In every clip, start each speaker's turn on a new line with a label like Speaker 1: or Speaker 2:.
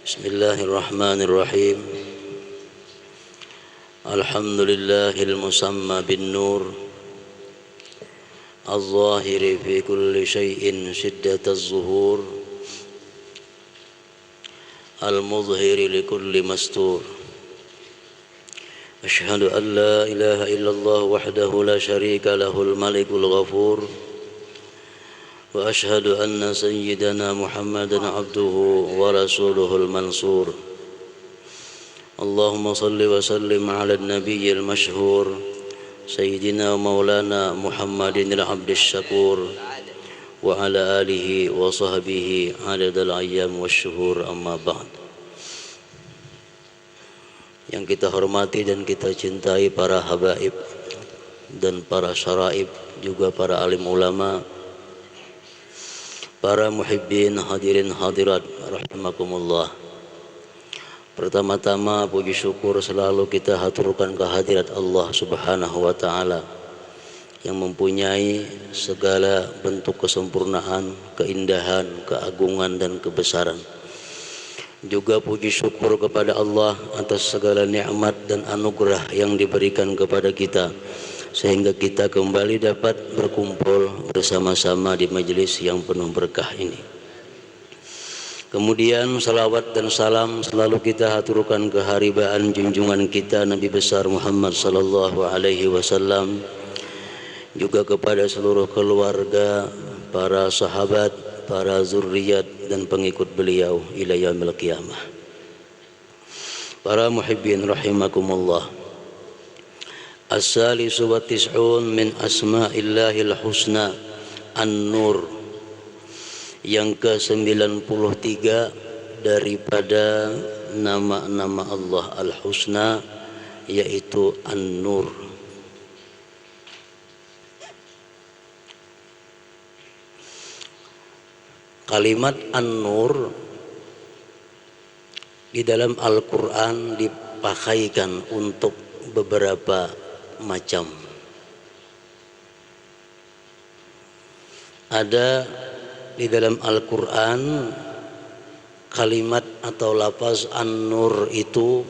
Speaker 1: Bismillahirrahmanirrahim. Alhamdulillahil musamma bin nur al-zahiri fi kulli syai'in shiddataz zuhur al-muzhiri li kulli mastur. Ashhadu an la ilaha illallah wahdahu la syarika lahul malikul ghafur. Wa ashhadu anna sayyidana Muhammadan abduhu wa rasuluhul mansur. Allahumma salli wa sallim ala nabiyyil mashhur sayyidina wa maulana Muhammadin al-abdis syakur wa ala alihi wa sahbihi adadal ayyam wasyuhur, amma ba'd. Yang kita hormati dan kita cintai para habaib dan para syaraib, juga para alim ulama, para muhibbin hadirin hadirat rahimakumullah. Pertama-tama puji syukur selalu kita haturkan kehadirat Allah Subhanahu wa taala yang mempunyai segala bentuk kesempurnaan, keindahan, keagungan dan kebesaran. Juga puji syukur kepada Allah atas segala nikmat dan anugerah yang diberikan kepada kita, sehingga kita kembali dapat berkumpul bersama-sama di majelis yang penuh berkah ini. Kemudian salawat dan salam selalu kita haturkan keharibaan junjungan kita Nabi besar Muhammad sallallahu alaihi wasallam, juga kepada seluruh keluarga, para sahabat, para zuriat dan pengikut beliau ila yaumil qiyamah. Para muhibbin rahimakumullah. As-salisu wa tis'un min asma'illahil husna An-Nur, yang ke-93 daripada nama-nama Allah Al-Husna, yaitu An-Nur. Kalimat An-Nur di dalam Al-Quran dipakaikan untuk beberapa macam. Ada di dalam Al-Quran kalimat atau lafaz An-Nur itu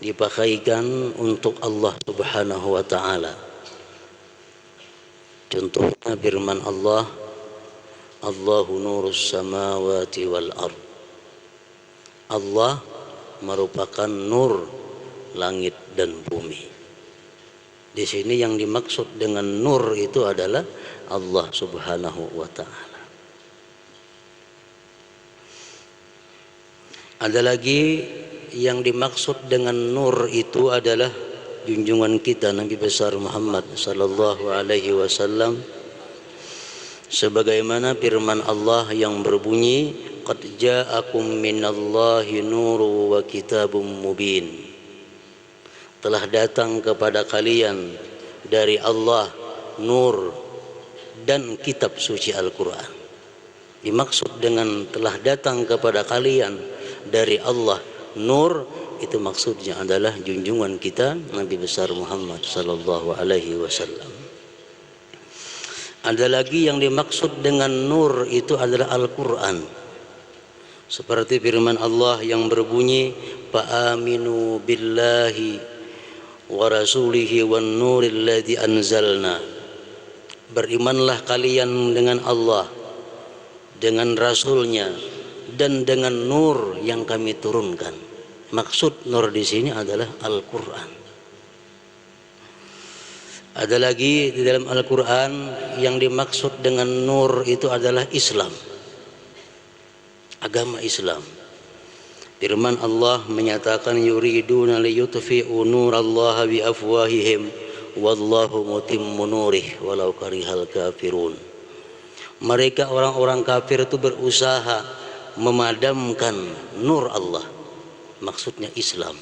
Speaker 1: dipakaikan untuk Allah Subhanahu wa ta'ala. Contohnya firman Allah, Allahu nurus samawati wal ard. Allah merupakan nur langit dan bumi. Di sini yang dimaksud dengan nur itu adalah Allah Subhanahu wa ta'ala. Ada lagi yang dimaksud dengan nur itu adalah junjungan kita Nabi besar Muhammad sallallahu alaihi wasallam, sebagaimana firman Allah yang berbunyi, qad ja'akum minallahi nuru wa kitabum mubin. Telah datang kepada kalian dari Allah nur dan kitab suci Al-Quran. Dimaksud dengan telah datang kepada kalian dari Allah nur, itu maksudnya adalah junjungan kita Nabi besar Muhammad sallallahu alaihi wasallam. Ada lagi yang dimaksud dengan nur itu adalah Al-Quran, seperti firman Allah yang berbunyi, fa'aminu billahi wa rasulihi wan nuril ladzi anzalna. Berimanlah kalian dengan Allah, dengan Rasulnya, dan dengan nur yang kami turunkan. Maksud nur di sini adalah Al-Quran. Ada lagi di dalam Al-Quran yang dimaksud dengan nur itu adalah Islam, agama Islam. Firman Allah menyatakan, yuriduna liyutfi'u nurallaha bi afwahihim wallahu mutimmu nurih walau karihal kafirun. Mereka orang-orang kafir itu berusaha memadamkan nur Allah, maksudnya Islam,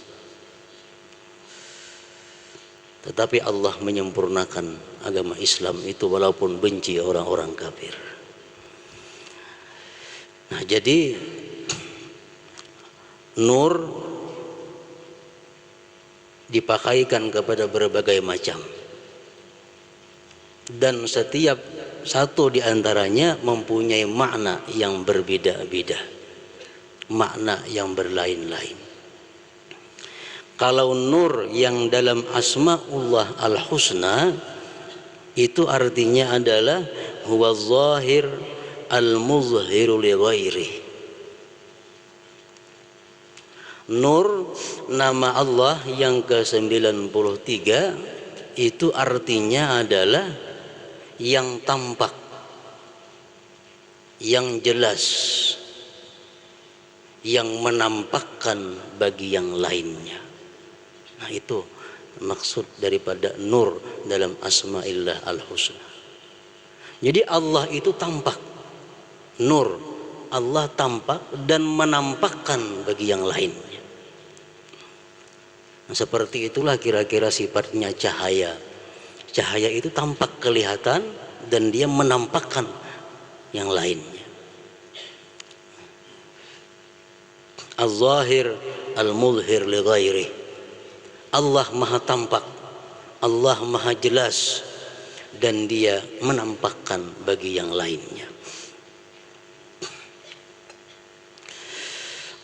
Speaker 1: tetapi Allah menyempurnakan agama Islam itu walaupun benci orang-orang kafir. Nah, jadi nur dipakaikan kepada berbagai macam, dan setiap satu di antaranya mempunyai makna yang berbeda-beda. makna yang berlain-lain. Kalau nur yang dalam asma'ullah al-husna itu artinya adalah huwa zahir al-muzhiru li ghairi. Nur nama Allah yang ke-93 itu artinya adalah yang tampak, yang jelas, yang menampakkan bagi yang lainnya. Nah, itu maksud daripada nur dalam asma'illah al-husna. Jadi Allah itu tampak, nur, Allah tampak dan menampakkan bagi yang lainnya. Nah, seperti itulah kira-kira sifatnya cahaya. Cahaya itu tampak, kelihatan, dan dia menampakkan yang lainnya. Az-zahir al-muzhir li ghairi. Allah maha tampak, Allah maha jelas, dan dia menampakkan bagi yang lainnya.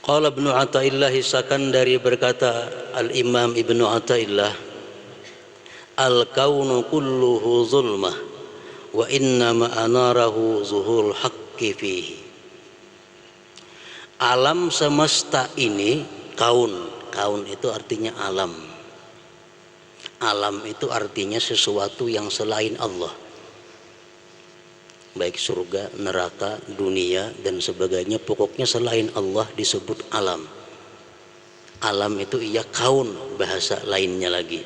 Speaker 1: Qala Ibnu Athaillah Sakandari berkata, Al-Imam Ibnu Athaillah, al-kaunu kulluhu zulmah wa inna ma anarahu zuhurul haqqi fihi. Alam semesta ini, kaun itu artinya alam. Alam itu artinya sesuatu yang selain Allah, baik surga, neraka, dunia, dan sebagainya. Pokoknya selain Allah disebut alam. Alam itu iya kaun, bahasa lainnya lagi.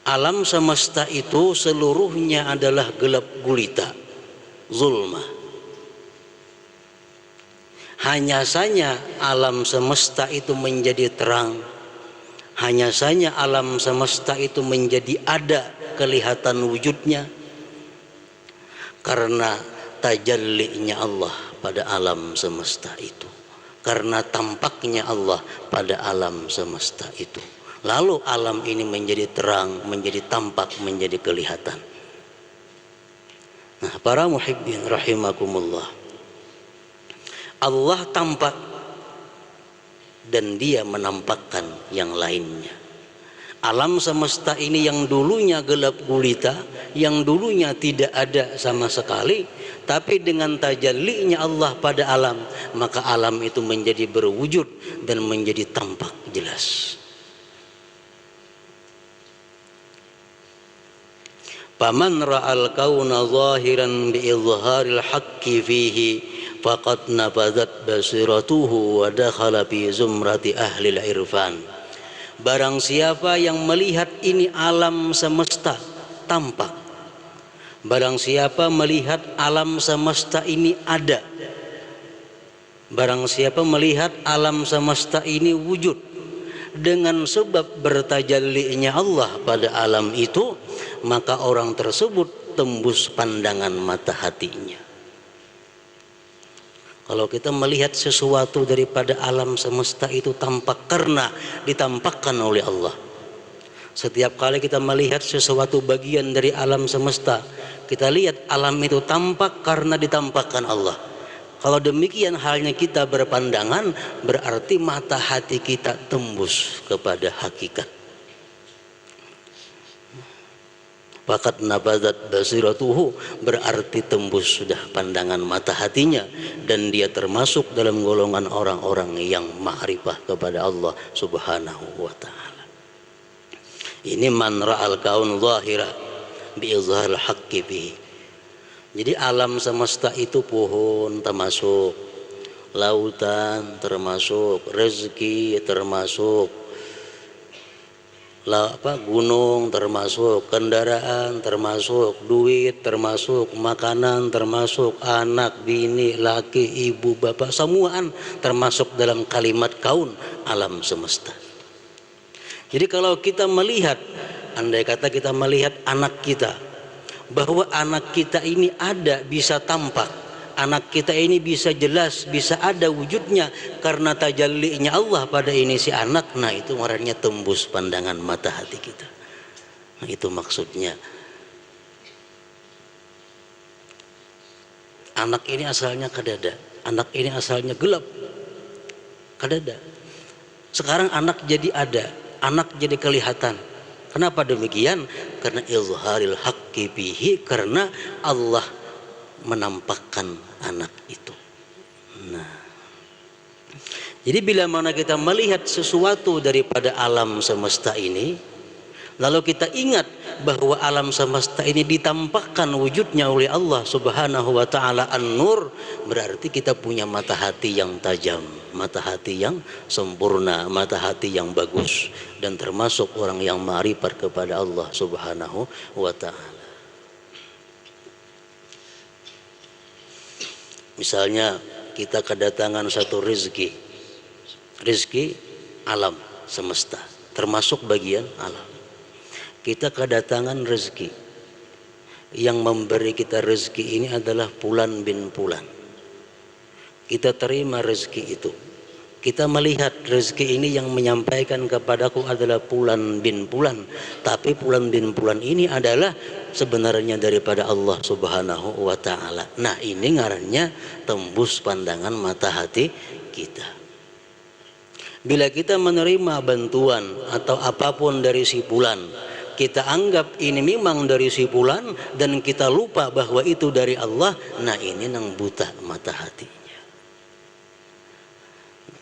Speaker 1: Alam semesta itu seluruhnya adalah gelap gulita, zulmah. Hanya saja alam semesta itu menjadi terang. Hanya saja alam semesta itu menjadi ada, kelihatan wujudnya, karena tajallinya Allah pada alam semesta itu, karena tampaknya Allah pada alam semesta itu. Lalu alam ini menjadi terang, menjadi tampak, menjadi kelihatan. Nah, para muhibbin rahimakumullah, Allah tampak dan dia menampakkan yang lainnya. Alam semesta ini yang dulunya gelap gulita, yang dulunya tidak ada sama sekali, tapi dengan tajallinya Allah pada alam, maka alam itu menjadi berwujud dan menjadi tampak jelas. Faman ra'al kauna zahiran bi izharil haqqi fihi faqad nabadat basiratuhu wa dakhala fi zumrati ahli al-irfan. Barang siapa yang melihat ini alam semesta tampak, barang siapa melihat alam semesta ini ada, barang siapa melihat alam semesta ini wujud, dengan sebab bertajallinya Allah pada alam itu, maka orang tersebut tembus pandangan mata hatinya. Kalau kita melihat sesuatu daripada alam semesta itu tampak karena ditampakkan oleh Allah. Setiap kali kita melihat sesuatu bagian dari alam semesta, kita lihat alam itu tampak karena ditampakkan Allah. Kalau demikian halnya kita berpandangan, berarti mata hati kita tembus kepada hakikat. Fakat nabadat basiratuhu, berarti tembus sudah pandangan mata hatinya, dan dia termasuk dalam golongan orang-orang yang ma'rifah kepada Allah subhanahu wa ta'ala. Ini man ra'al kaun zahira bi izharil haqqi fihi. Jadi alam semesta itu pohon termasuk, lautan termasuk, rezeki termasuk, gunung termasuk, kendaraan termasuk, duit termasuk, makanan termasuk, anak, bini, laki, ibu, bapak, semuaan termasuk dalam kalimat kaun, alam semesta. Jadi kalau kita melihat, andai kata kita melihat anak kita, bahwa anak kita ini ada, bisa tampak, anak kita ini bisa jelas, bisa ada wujudnya karena tajallinya Allah pada ini si anak. Nah, itu warnanya tembus pandangan mata hati kita. Nah, itu maksudnya Anak ini asalnya kadada, anak ini asalnya gelap, kadada. Sekarang anak jadi ada, anak jadi kelihatan. Kenapa demikian? Karena izharil haqqi bihi, karena Allah menampakkan anak itu. Nah, jadi bila mana kita melihat sesuatu daripada alam semesta ini, lalu kita ingat bahwa alam semesta ini ditampakkan wujudnya oleh Allah Subhanahu wa ta'ala An-Nur, berarti kita punya mata hati yang tajam, mata hati yang sempurna, mata hati yang bagus, dan termasuk orang yang ma'rifat kepada Allah Subhanahu wa ta'ala. Misalnya kita kedatangan satu rezeki, rezeki alam semesta, termasuk bagian alam. Kita kedatangan rezeki. Yang memberi kita rezeki ini adalah Fulan bin Fulan. Kita terima rezeki itu. Kita melihat rezeki ini yang menyampaikan kepadaku adalah Fulan bin Fulan. Tapi Fulan bin Fulan ini adalah sebenarnya daripada Allah Subhanahu wa ta'ala. Nah, ini ngarannya tembus pandangan mata hati kita. Bila kita menerima bantuan atau apapun dari si Fulan, kita anggap ini memang dari si Fulan dan kita lupa bahwa itu dari Allah, nah ini nang buta mata hatinya.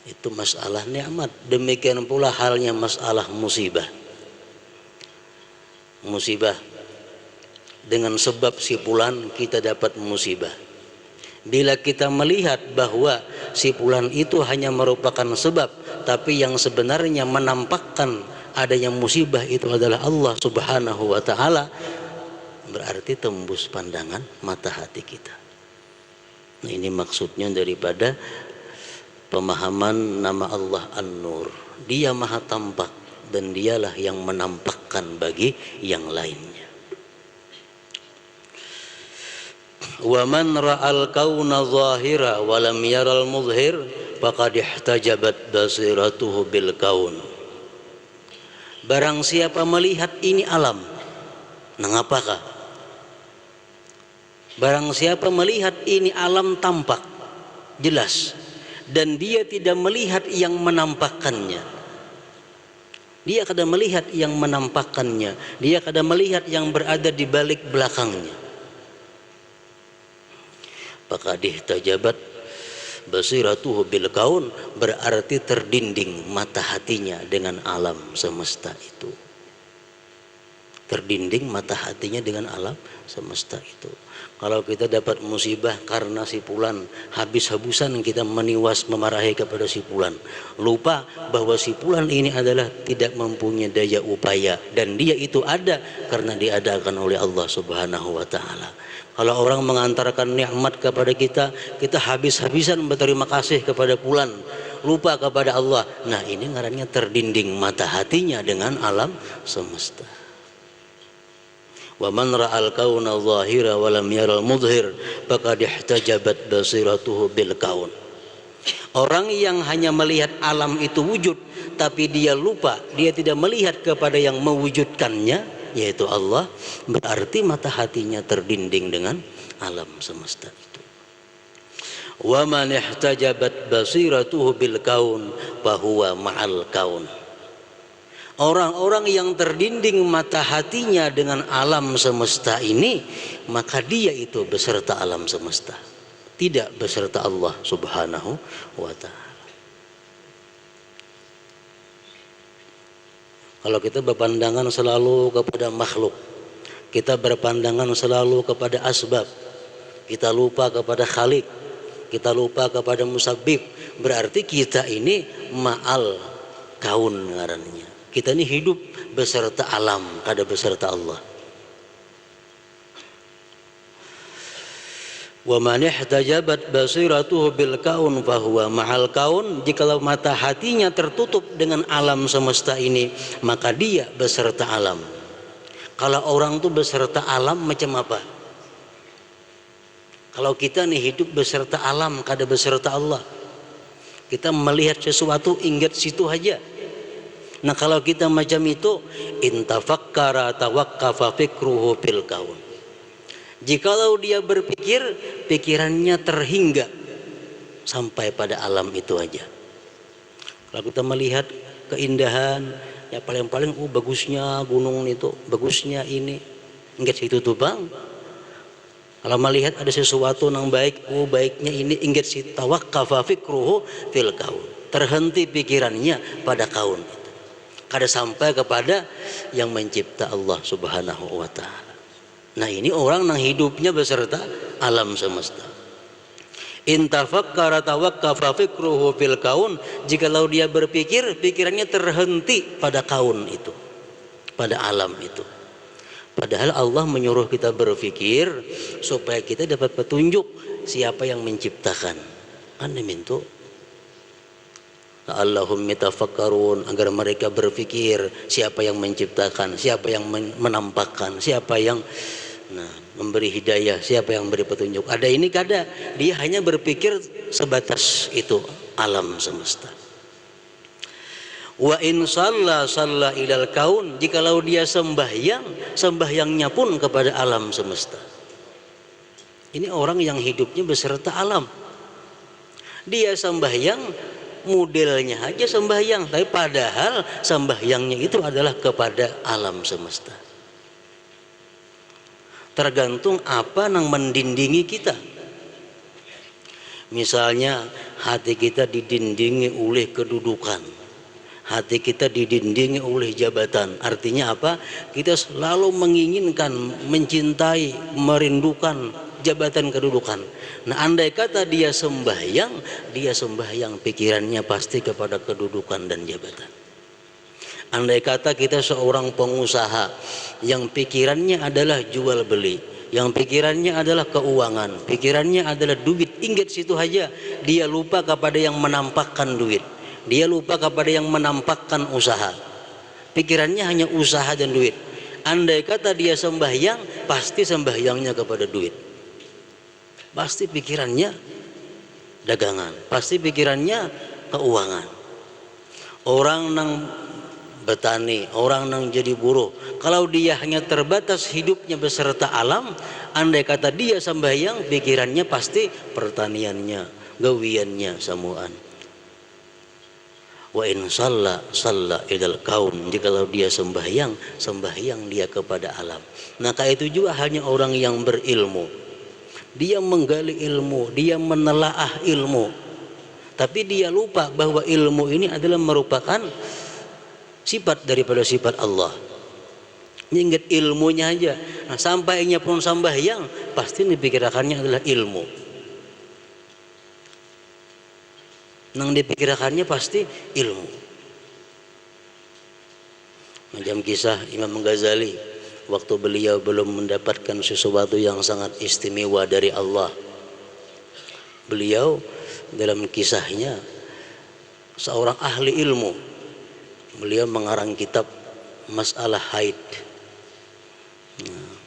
Speaker 1: Itu masalah nikmat. Demikian pula halnya masalah musibah. Musibah, dengan sebab si Fulan kita dapat musibah. Bila kita melihat bahwa si Fulan itu hanya merupakan sebab, tapi yang sebenarnya menampakkan adanya musibah itu adalah Allah Subhanahu wa ta'ala, berarti tembus pandangan mata hati kita. Nah, ini maksudnya daripada pemahaman nama Allah An-Nur. Dia maha tampak dan dialah yang menampakkan bagi yang lainnya. Wa man ra'al kauna zahira wa lam yaral mudhhir faqad ihtajabat basiratuhu bil kaun. Barang siapa melihat ini alam, nah apakah? Barang siapa melihat ini alam tampak, jelas, dan dia tidak melihat yang menampakkannya. Dia kadang melihat yang menampakkannya, dia kadang melihat yang berada di balik belakangnya. Faqad ihtajabat basiratuhu bil kaun, berarti terdinding mata hatinya dengan alam semesta itu. Terdinding mata hatinya dengan alam semesta itu. Kalau kita dapat musibah karena si Fulan, habis-habisan kita meniwas memarahi kepada si Fulan, lupa bahwa si Fulan ini adalah tidak mempunyai daya upaya dan dia itu ada karena diadakan oleh Allah Subhanahu wa ta'ala. Kalau orang mengantarkan nikmat kepada kita, kita habis-habisan berterima kasih kepada Fulan, lupa kepada Allah. Nah, ini ngarannya terdinding mata hatinya dengan alam semesta. Wa man ra'al kauna zahira wa lam yaral mudhhir faqad ihtajabat basiratuhu bil kaun. Orang yang hanya melihat alam itu wujud, tapi dia lupa, dia tidak melihat kepada yang mewujudkannya, yaitu Allah, berarti mata hatinya terdinding dengan alam semesta itu. Wa man ihtajabat basiratuhu bil kaun fa huwa ma'al kaun. Orang-orang yang terdinding mata hatinya dengan alam semesta ini, maka dia itu beserta alam semesta, tidak beserta Allah Subhanahu wa ta'ala. Kalau kita berpandangan selalu kepada makhluk, kita berpandangan selalu kepada asbab, kita lupa kepada Khalik, kita lupa kepada Musabbib, berarti kita ini ma'al kaun ngarannya. Kita ini hidup beserta alam, kada beserta Allah. Wa man ihtajabat basiratuhu bil kaun fa huwa ma'al kaun. Jikalau mata hatinya tertutup dengan alam semesta ini, maka dia beserta alam. Kalau orang tuh beserta alam macam apa? Kalau kita nih hidup beserta alam, kada beserta Allah. Kita melihat sesuatu ingat situ aja. Nah, kalau kita macam itu, intafakkara tawaqqafa fikruhu fil kaun. Jikalau dia berpikir, pikirannya terhingga sampai pada alam itu aja. Kalau kita melihat keindahan, ya paling-paling bagusnya gunung itu, bagusnya ini, ingat situ tuh bang. Kalau melihat ada sesuatu yang baik, baiknya ini, ingat si tawaqqafa fikruhu fil kaun. Terhenti pikirannya pada kaun itu. Kada sampai kepada yang mencipta Allah Subhanahu wa taala. Nah, ini orang yang hidupnya beserta alam semesta. In tafakkara tawaqqafa fikruhu fil kaun, jikalau dia berpikir, pikirannya terhenti pada kaun itu, pada alam itu. Padahal Allah menyuruh kita berpikir supaya kita dapat petunjuk siapa yang menciptakan. Ane mintu Allahum mitafakkarun, agar mereka berpikir siapa yang menciptakan, siapa yang menampakkan, siapa yang memberi hidayah, siapa yang memberi petunjuk. Ada ini kada, dia hanya berpikir sebatas itu alam semesta. Wa in shalla ilal kaun, jikalau dia sembahyang, sembahyangnya pun kepada alam semesta. Ini orang yang hidupnya beserta alam. Dia sembahyang, modelnya aja sembahyang, tapi padahal sembahyangnya itu adalah kepada alam semesta. Tergantung apa yang mendindingi kita. Misalnya hati kita didindingi oleh kedudukan, hati kita didindingi oleh jabatan. Artinya apa? Kita selalu menginginkan, mencintai, merindukan jabatan, kedudukan. Nah, andai kata dia sembahyang pikirannya pasti kepada kedudukan dan jabatan. Andai kata kita seorang pengusaha yang pikirannya adalah jual beli, yang pikirannya adalah keuangan, pikirannya adalah duit, ingat situ aja, dia lupa kepada yang menampakkan duit, dia lupa kepada yang menampakkan usaha, pikirannya hanya usaha dan duit. Andai kata dia sembahyang, pasti sembahyangnya kepada duit, pasti pikirannya dagangan, pasti pikirannya keuangan. Orang yang bertani, orang yang jadi buruh, kalau dia hanya terbatas hidupnya beserta alam, andai kata dia sembahyang, pikirannya pasti pertaniannya, gawiannya, samuan. Wa in shalla ilal kaun, jikalau dia sembahyang dia kepada alam. Maka itu juga hanya orang yang berilmu, dia menggali ilmu, dia menelaah ilmu, tapi dia lupa bahwa ilmu ini adalah merupakan sifat daripada sifat Allah. Ingat ilmunya aja. Nah, sampainya pun sembahyang, pasti dipikirkannya adalah ilmu. Nang dipikirkannya pasti ilmu. Macam kisah Imam Ghazali, waktu beliau belum mendapatkan sesuatu yang sangat istimewa dari Allah. Beliau dalam kisahnya seorang ahli ilmu. Beliau mengarang kitab masalah haid.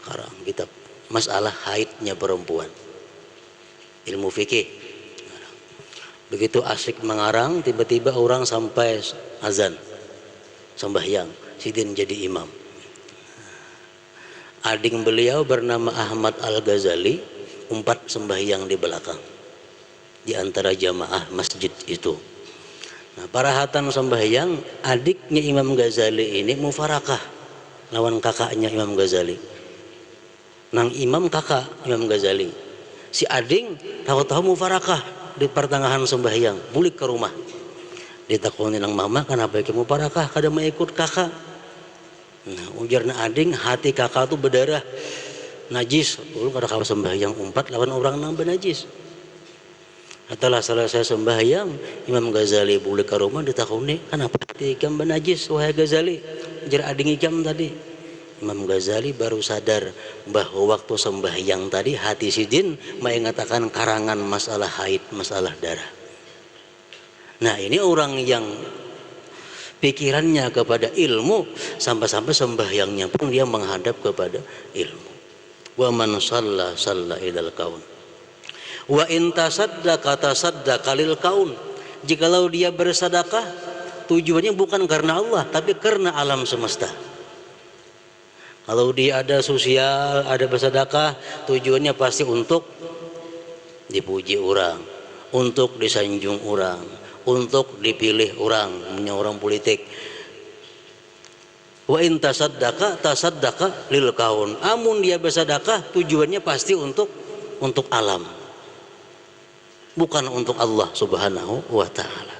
Speaker 1: Karang kitab masalah haidnya perempuan, ilmu fikih. Begitu asik mengarang, tiba-tiba orang sampai azan sembahyang, sidin jadi imam. Adik beliau bernama Ahmad Al-Ghazali umpat sembahyang di belakang, di antara jamaah masjid itu. Nah, parahatan sembahyang, adiknya Imam Ghazali ini mufarakah lawan kakaknya Imam Ghazali. Nang imam kakak Imam Ghazali, si ading tahu-tahu mufarakah di pertengahan sembahyang, balik ke rumah. Ditakoni nang mama, kenapa kamu mufarakah kada mau ikut kakak? Nah, ujarna ading, hati kakak tuh berdarah najis, lu kada kawa sembahyang umpat lawan orang nang benajis. Setelah selesai sembahyang, Imam Ghazali balik ke rumah, ditakuni, kenapa hati ikam benajis wahai Ghazali? Ujar ading ikam tadi. Imam Ghazali baru sadar bahwa waktu sembahyang tadi hati sidin mengatakan karangan masalah haid, masalah darah. Nah, ini orang yang pikirannya kepada ilmu, sampai-sampai sembahyangnya pun dia menghadap kepada ilmu. Wa man shalla ilal kaun. Wa in tasaddaqa lil kaun, jikalau dia bersedekah tujuannya bukan karena Allah tapi karena alam semesta. Kalau dia ada sosial, ada bersedekah, tujuannya pasti untuk dipuji orang, untuk disanjung orang, untuk dipilih orang, punya orang politik. Wa in tasaddaqa lil kaun. Amun dia bersedekah tujuannya pasti untuk alam. Bukan untuk Allah Subhanahu wa taala.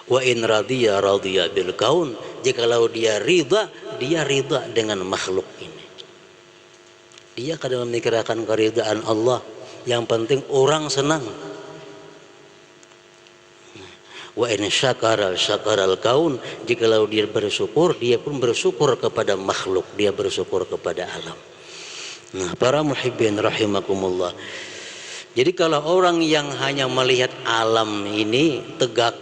Speaker 1: Wa in radiya bil kaun. Jikalau dia ridha dengan makhluk ini. Dia kadang memikirkan keridhaan Allah. Yang penting orang senang. Wa in syakaral kaun. Jikalau dia bersyukur, dia pun bersyukur kepada makhluk, dia bersyukur kepada alam. Nah, para muhibbin rahimakumullah. Jadi kalau orang yang hanya melihat alam ini tegak,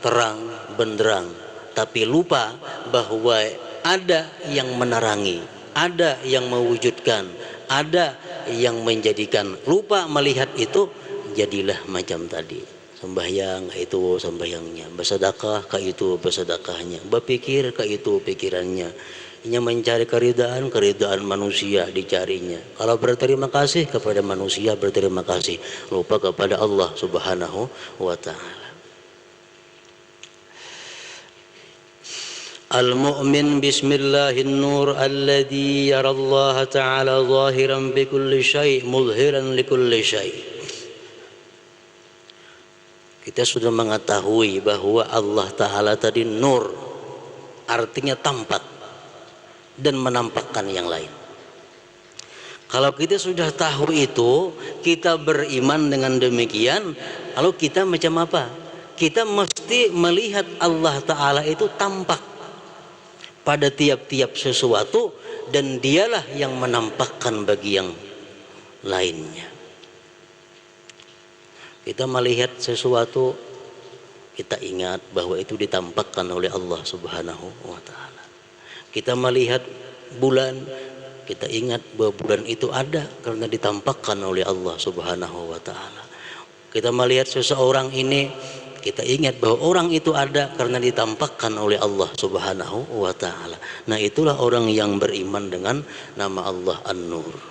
Speaker 1: terang, benderang, tapi lupa bahwa ada yang menerangi, ada yang mewujudkan, ada yang menjadikan, lupa melihat itu, jadilah macam tadi. Sembahyang itu sembahyangnya, bersedekah ka itu bersedekahnya, berpikir ka itu pikirannya. Ia mencari keridaan manusia dicarinya. Kalau berterima kasih kepada manusia, berterima kasih, lupa kepada Allah Subhanahu wa taala. Al-mu'min bismillahir nur alladhi yara Allah ta'ala zahiran bi kulli syai' mudhiran li kulli syai'. Kita sudah mengetahui bahwa Allah Ta'ala tadi nur, artinya tampak dan menampakkan yang lain. Kalau kita sudah tahu itu, kita beriman dengan demikian, lalu kita macam apa? Kita mesti melihat Allah Ta'ala itu tampak pada tiap-tiap sesuatu, dan dialah yang menampakkan bagi yang lainnya. Kita melihat sesuatu, kita ingat bahwa itu ditampakkan oleh Allah Subhanahu wa taala. Kita melihat bulan, kita ingat bahwa bulan itu ada karena ditampakkan oleh Allah Subhanahu wa taala. Kita melihat seseorang ini, kita ingat bahwa orang itu ada karena ditampakkan oleh Allah Subhanahu wa taala. Nah, itulah orang yang beriman dengan nama Allah An-Nur.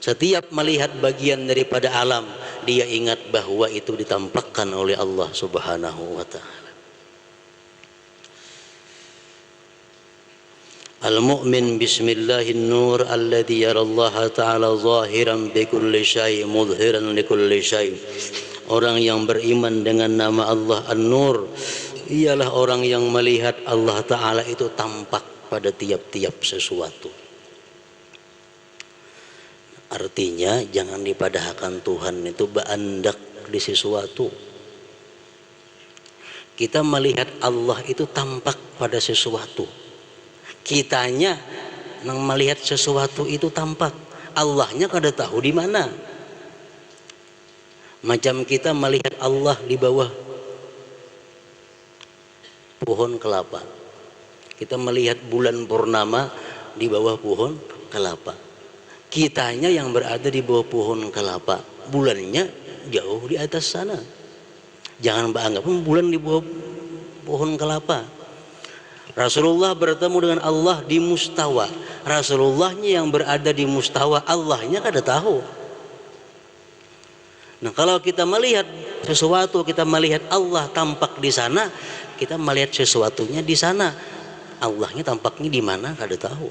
Speaker 1: Setiap melihat bagian daripada alam, dia ingat bahwa itu ditampakkan oleh Allah Subhanahu wa taala. Al-mu'min bismillahir nur alladhi yara Allah ta'ala zahiran bi kulli syai' mudhiran li kulli syai'. Orang yang beriman dengan nama Allah An-Nur ialah orang yang melihat Allah Ta'ala itu tampak pada tiap-tiap sesuatu. Artinya jangan dipadahkan Tuhan itu beandak di sesuatu. Kita melihat Allah itu tampak pada sesuatu. Kitanya yang melihat sesuatu itu tampak. Allahnya kada tahu di mana. Macam kita melihat Allah di bawah pohon kelapa. Kita melihat bulan purnama di bawah pohon kelapa. Kitanya yang berada di bawah pohon kelapa, bulannya jauh di atas sana. Jangan beranggap bulan di bawah pohon kelapa. Rasulullah bertemu dengan Allah di mustawa. Rasulullahnya yang berada di mustawa, Allahnya kada tahu. Nah, kalau kita melihat sesuatu, kita melihat Allah tampak di sana, kita melihat sesuatunya di sana. Allahnya tampaknya di mana kada tahu.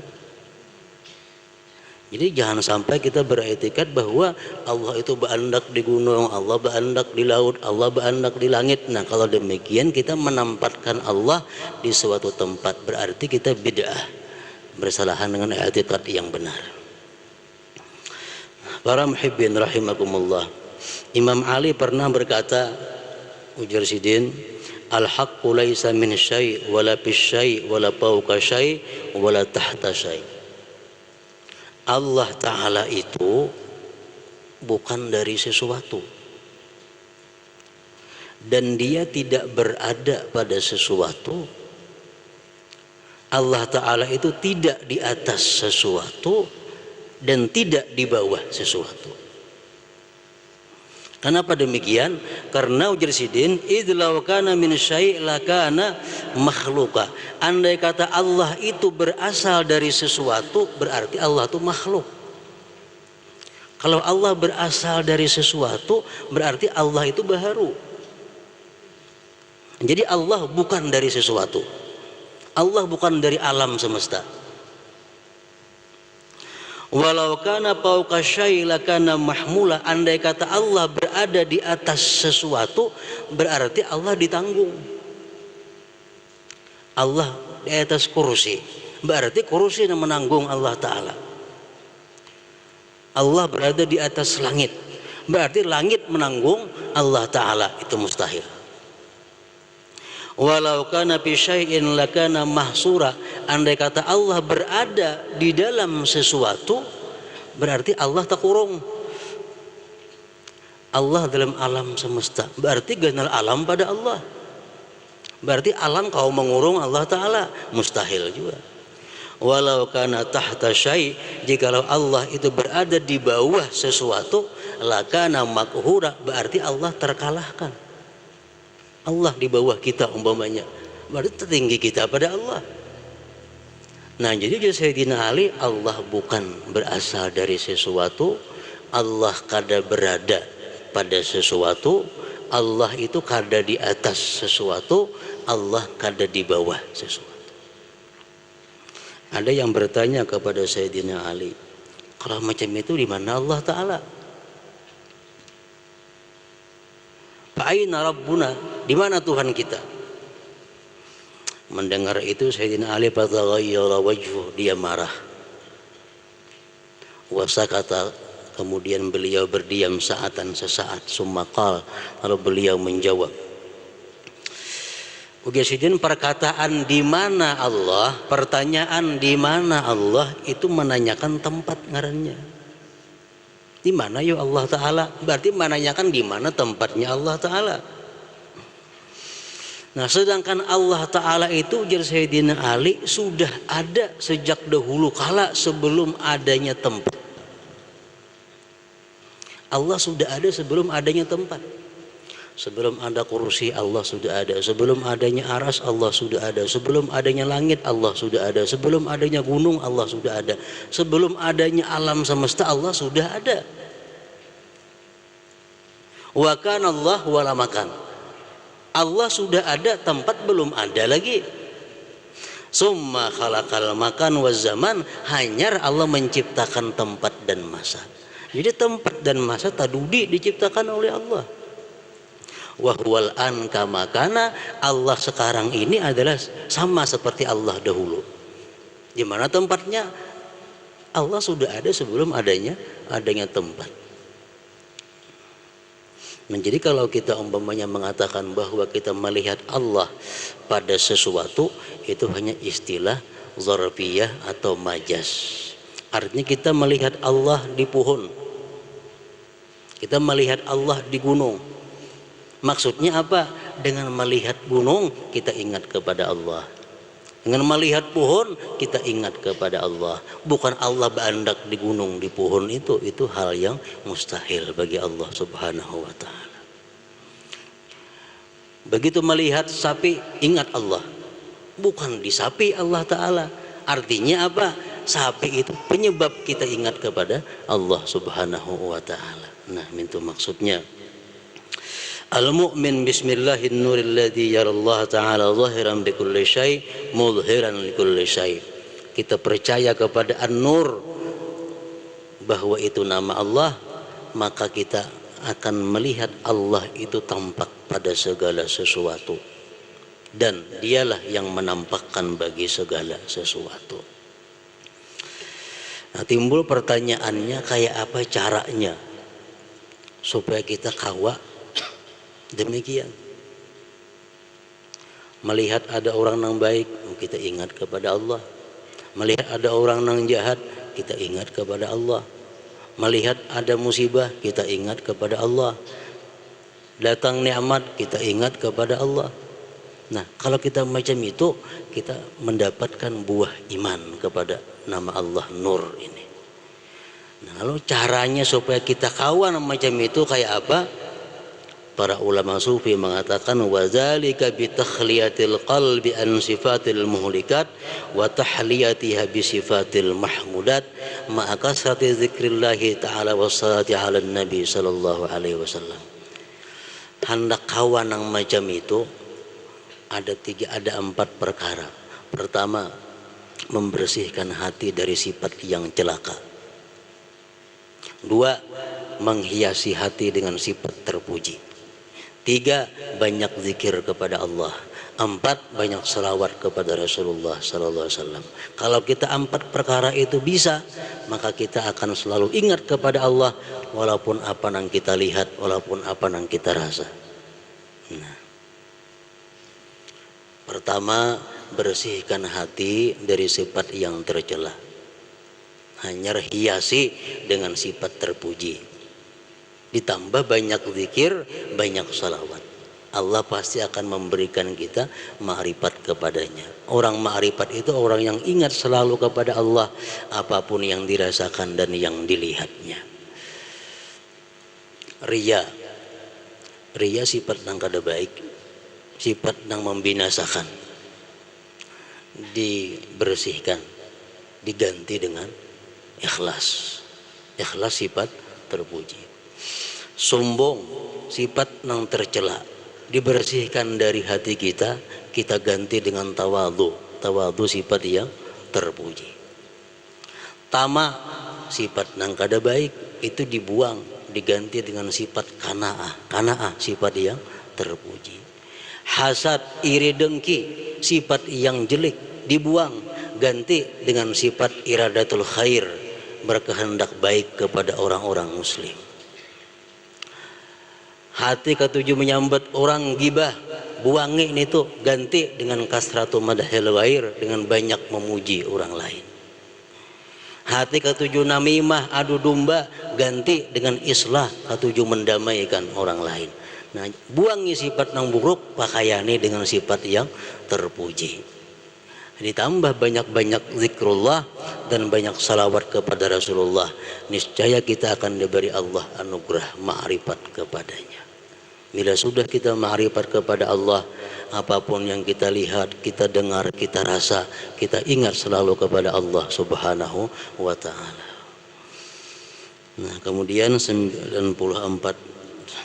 Speaker 1: Jadi jangan sampai kita beretikat bahwa Allah itu berandak di gunung, Allah berandak di laut, Allah berandak di langit. Nah, kalau demikian kita menempatkan Allah di suatu tempat, berarti kita bid'ah, bersalahan dengan etikat yang benar. Para muhibbin rahimakumullah, Imam Ali pernah berkata, ujar Sidin, al-haqqu laisa min syai' wala fis syai' wala fawqa syai' wala tahta syai'. Allah Ta'ala itu bukan dari sesuatu, dan dia tidak berada pada sesuatu. Allah Ta'ala itu tidak di atas sesuatu dan tidak di bawah sesuatu. Kenapa demikian? Karena ujar sidin, idlaw kana min syai' lakana makhluqa. Andai kata Allah itu berasal dari sesuatu, berarti Allah itu makhluk. Kalau Allah berasal dari sesuatu, berarti Allah itu baharu. Jadi Allah bukan dari sesuatu. Allah bukan dari alam semesta. Walau kana fawqa syai' lakana mahmula. Andai kata Allah berada di atas sesuatu, berarti Allah ditanggung. Allah di atas kursi, berarti kursi yang menanggung Allah Ta'ala. Allah berada di atas langit, berarti langit menanggung Allah Ta'ala. Itu mustahil. Walau kana fi syai'in lakana mahsura. Andai kata Allah berada di dalam sesuatu, berarti Allah tak kurung. Allah dalam alam semesta, berarti ganal alam pada Allah. Berarti alam kau mengurung Allah Ta'ala, mustahil juga. Walau kana tahta syai', jikalau Allah itu berada di bawah sesuatu, lakana makhura, berarti Allah terkalahkan. Allah di bawah kita umpamanya, berarti tertinggi kita pada Allah. Nah, jadi Sayyidina Ali, Allah bukan berasal dari sesuatu, Allah kada berada pada sesuatu, Allah itu kada di atas sesuatu, Allah kada di bawah sesuatu. Ada yang bertanya kepada Sayyidina Ali, kalau macam itu di mana Allah Ta'ala? Fa'aina Rabbuna, di mana Tuhan kita? Mendengar itu Sayyidina Ali fataghayyara wajhu, dia marah. Wasakata, kemudian beliau berdiam saatan sesaat, summa qala, lalu beliau menjawab. Ugesidin, perkataan di mana Allah, pertanyaan di mana Allah itu menanyakan tempat ngarannya. Di mana ya Allah Ta'ala? Berarti menanyakan di mana tempatnya Allah Ta'ala. Nah, sedangkan Allah Ta'ala itu, ujar Sayyidina Ali, sudah ada sejak dahulu kala sebelum adanya tempat. Allah sudah ada sebelum adanya tempat. Sebelum ada kursi, Allah sudah ada. Sebelum adanya aras, Allah sudah ada. Sebelum adanya langit, Allah sudah ada. Sebelum adanya gunung, Allah sudah ada. Sebelum adanya alam semesta, Allah sudah ada. Wa kana Allah wala makan. Allah sudah ada, tempat belum ada lagi. Summa khalaqal makan wa zaman, hanyar Allah menciptakan tempat dan masa. Jadi tempat dan masa tadudi diciptakan oleh Allah. Wa huwal an kama kana, Allah sekarang ini adalah sama seperti Allah dahulu. Di mana tempatnya? Allah sudah ada sebelum adanya tempat. Nah, jadi kalau kita umpamanya mengatakan bahwa kita melihat Allah pada sesuatu, itu hanya istilah zarfiyah atau majaz. Artinya kita melihat Allah di pohon, kita melihat Allah di gunung. Maksudnya apa? Dengan melihat gunung kita ingat kepada Allah. Dengan melihat pohon kita ingat kepada Allah. Bukan Allah berandak di gunung, di pohon, itu hal yang mustahil bagi Allah Subhanahu wa ta'ala. Begitu melihat sapi ingat Allah. Bukan di sapi Allah Ta'ala. Artinya apa? Sapi itu penyebab kita ingat kepada Allah Subhanahu wa ta'ala. Nah, itu maksudnya. Al-mu'min bismillahir nuril ladzi yarallahu ta'ala zahiran bi kulli syai' mudhiran li kulli syai'. Kita percaya kepada An-Nur, bahwa itu nama Allah, maka kita akan melihat Allah itu tampak pada segala sesuatu, dan dialah yang menampakkan bagi segala sesuatu. Nah, timbul pertanyaannya, kayak apa caranya supaya kita kawa demikian? Melihat ada orang yang baik, kita ingat kepada Allah. Melihat ada orang yang jahat, kita ingat kepada Allah. Melihat ada musibah, kita ingat kepada Allah. Datang nikmat, kita ingat kepada Allah. Nah, kalau kita macam itu, kita mendapatkan buah iman kepada nama Allah Nur ini. Nah, lalu caranya supaya kita kawan macam itu kayak apa? Para ulama sufi mengatakan wazalika bi takhliyatil qalbi an sifatil muhlikat wa tahliyatiha bi sifatil mahmudat ma'a kasrati dzikrillah ta'ala wassalati 'alan nabi sallallahu alaihi wasallam. Hendak kawan yang macam itu ada 4 perkara. Pertama, membersihkan hati dari sifat yang celaka. 2, menghiasi hati dengan sifat terpuji. 3, banyak zikir kepada Allah. 4, banyak selawat kepada Rasulullah sallallahu alaihi wasallam. Kalau kita 4 perkara itu bisa, maka kita akan selalu ingat kepada Allah walaupun apa yang kita lihat, walaupun apa yang kita rasa. Nah, pertama, bersihkan hati dari sifat yang tercela. Hanya hiasi dengan sifat terpuji. Ditambah banyak zikir, banyak salawat. Allah pasti akan memberikan kita ma'rifat kepadanya. Orang ma'rifat itu orang yang ingat selalu kepada Allah apapun yang dirasakan dan yang dilihatnya. Riya sifat yang kada baik, sifat yang membinasakan. Dibersihkan, diganti dengan ikhlas. Ikhlas sifat terpuji. Sombong sifat yang tercela, dibersihkan dari hati kita, kita ganti dengan tawadhu. Tawadhu sifat yang terpuji. Tamak sifat yang kada baik, itu dibuang, diganti dengan sifat qanaah. Qanaah sifat yang terpuji. Hasad, iri, dengki sifat yang jelek, dibuang, ganti dengan sifat iradatul khair, berkehendak baik kepada orang-orang muslim. Hati ketujuh menyambat orang gibah, buangi itu, ganti dengan kasratu madahil wair, dengan banyak memuji orang lain. Hati ketujuh namimah, adu domba, ganti dengan islah, ketujuh mendamaikan orang lain. Nah, buangi sifat yang buruk, pakaiani dengan sifat yang terpuji. Ditambah banyak-banyak zikrullah dan banyak salawat kepada Rasulullah, niscaya kita akan diberi Allah anugerah ma'rifat kepadanya. Bila sudah kita ma'rifat kepada Allah, apapun yang kita lihat, kita dengar, kita rasa, kita ingat selalu kepada Allah subhanahu wa ta'ala. Nah, kemudian 94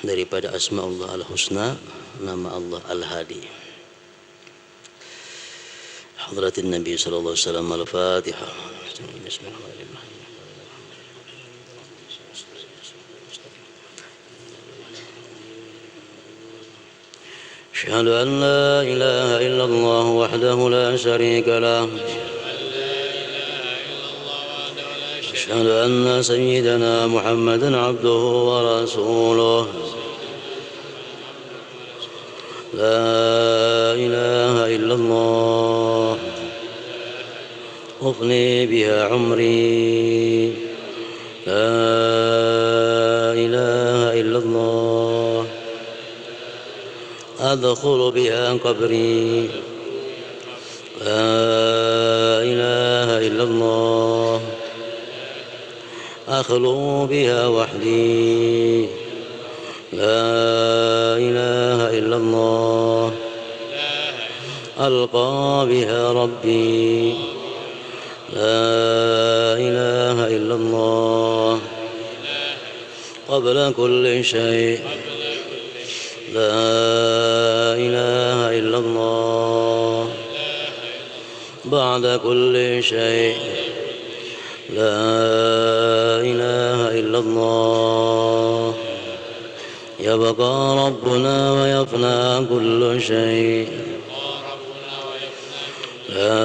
Speaker 1: daripada asma'ullah al-husna, nama Allah al-hadi. Hadratin Nabi sallallahu alaihi wasallam, al-Fatihah. Bismillahirrahmanirrahim. أشهد أن لا إله إلا الله وحده لا شريك له أشهد أن سيدنا محمدا عبده ورسوله لا إله إلا الله أفني بها عمري لا إله إلا الله أدخل بها قبري لا إله إلا الله أخلو بها وحدي لا إله إلا الله ألقى بها ربي لا إله إلا الله قبل كل شيء لا إله إلا الله بعد كل شيء لا إله إلا الله يبقى ربنا ويفنى كل شيء لا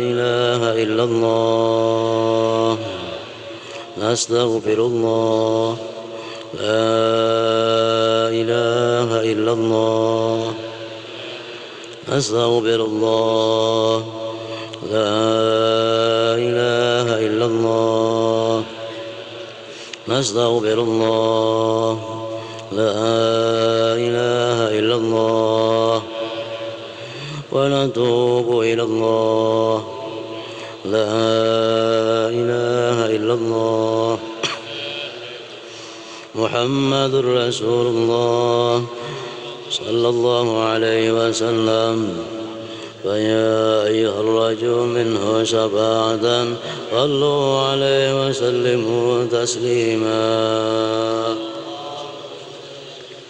Speaker 1: إله إلا الله نستغفر الله لا إله إلا الله أستغفر الله لا إله إلا الله نستغفر الله لا إله إلا الله ونتوب إلى الله لا إله إلا الله محمد رسول الله صلى الله عليه وسلم. فيا أيها الرجل منه شفاعة صلوا عليه وسلموا تسليما.